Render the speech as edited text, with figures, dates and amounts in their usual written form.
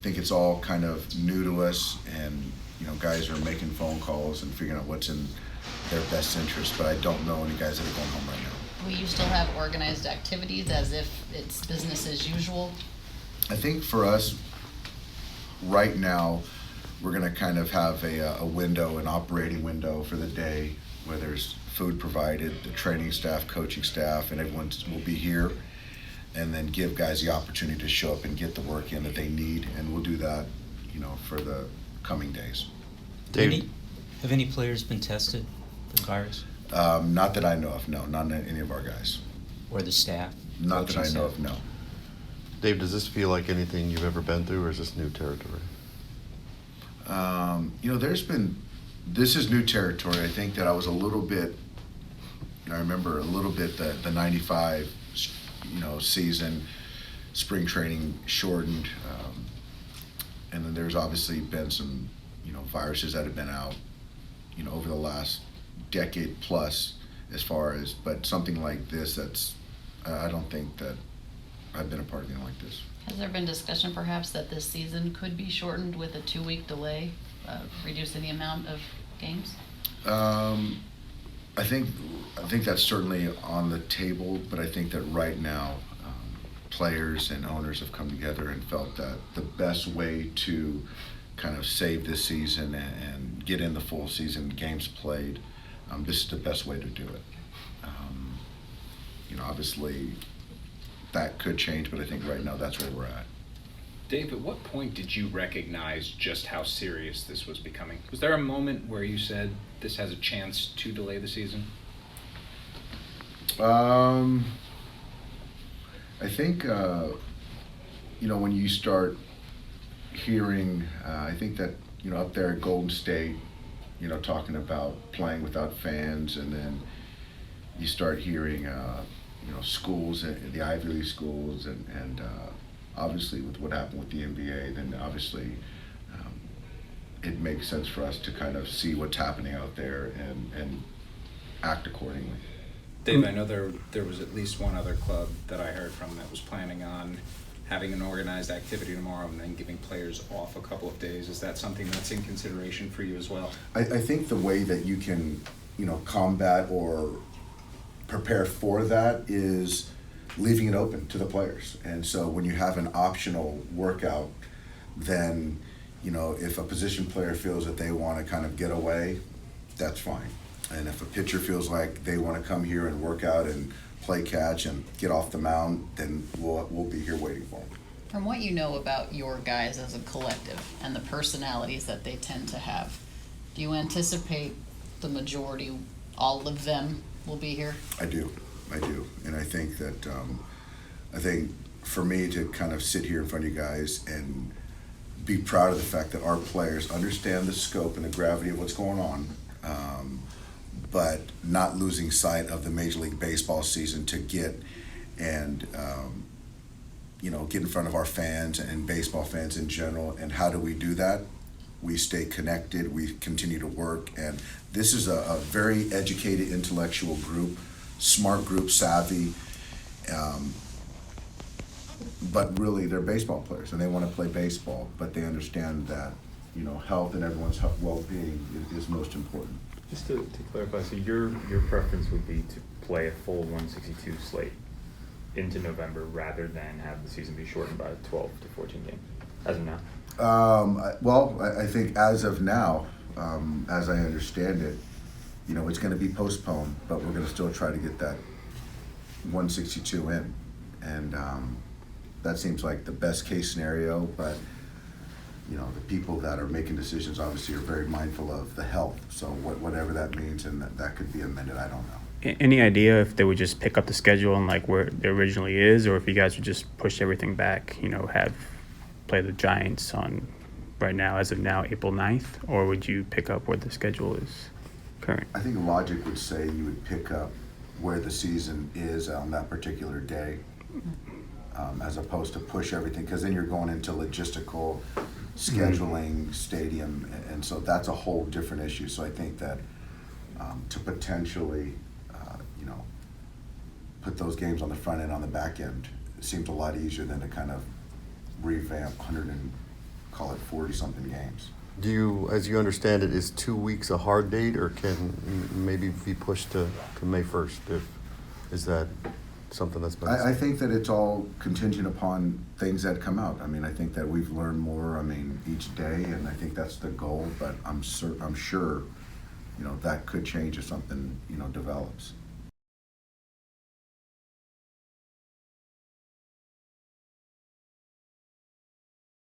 I think it's all kind of new to us, and guys are making phone calls and figuring out what's in their best interest. But I don't know any guys that are going home right now. Will you still have organized activities as if it's business as usual? I think for us, right now, we're going to kind of have a window, an operating window for the day where there's food provided, the training staff, coaching staff, and everyone will be here, and then give guys the opportunity to show up and get the work in that they need, and we'll do that, for the coming days. Have any players been tested for the virus? Not that I know of, no, not any of our guys. Or the staff? Not that I know of, no. Dave, does this feel like anything you've ever been through, or is this new territory? This is new territory. I think that I was a little bit, I remember a little bit the 95, season, spring training shortened. And then there's obviously been some, viruses that have been out, over the last decade plus but something like this, I don't think that I've been a part of anything like this. Has there been discussion perhaps that this season could be shortened with a 2-week delay, reducing the amount of games? I think that's certainly on the table, but I think that right now, players and owners have come together and felt that the best way to kind of save this season and get in the full season games played, this is the best way to do it. Obviously that could change, but I think right now that's where we're at. Dave, at what point did you recognize just how serious this was becoming? Was there a moment where you said this has a chance to delay the season? I think, when you start hearing, I think that, up there at Golden State, talking about playing without fans, and then you start hearing, schools, the Ivy League schools, and obviously with what happened with the NBA, then obviously it makes sense for us to kind of see what's happening out there and act accordingly. Dave, I know there was at least one other club that I heard from that was planning on having an organized activity tomorrow and then giving players off a couple of days. Is that something that's in consideration for you as well? I think the way that you can, combat or prepare for that is leaving it open to the players. And so when you have an optional workout, then, if a position player feels that they want to kind of get away, that's fine. And if a pitcher feels like they want to come here and work out and play catch and get off the mound, then we'll be here waiting for them. From what you know about your guys as a collective and the personalities that they tend to have, do you anticipate the majority, all of them, will be here? I do. And I think that, for me to kind of sit here in front of you guys and be proud of the fact that our players understand the scope and the gravity of what's going on, but not losing sight of the Major League Baseball season to get and, get in front of our fans and baseball fans in general. And how do we do that? We stay connected, we continue to work, and this is a very educated, intellectual group, smart group, savvy, but really they're baseball players and they want to play baseball, but they understand that, health and everyone's well-being is most important. Just to clarify, so your preference would be to play a full 162 slate into November rather than have the season be shortened by 12 to 14 games, as of now? I think as of now, as I understand it, it's going to be postponed, but we're going to still try to get that 162 in. And that seems like the best case scenario, but the people that are making decisions obviously are very mindful of the health. So whatever that means, and that could be amended, I don't know. Any idea if they would just pick up the schedule and like where it originally is, or if you guys would just push everything back, have play the Giants on right now, as of now, April 9th, or would you pick up where the schedule is current? I think logic would say you would pick up where the season is on that particular day, as opposed to push everything, because then you're going into logistical scheduling, stadium, and so that's a whole different issue. So I think that to potentially, put those games on the front end, on the back end, it seems a lot easier than to kind of revamp call it 40-something games. Do you, as you understand it, is 2 weeks a hard date, or can maybe be pushed to May 1st? Is that something that's been? I think that it's all contingent upon things that come out. I mean, I think that we've learned more, each day, and I think that's the goal, but I'm sure, that could change if something, develops.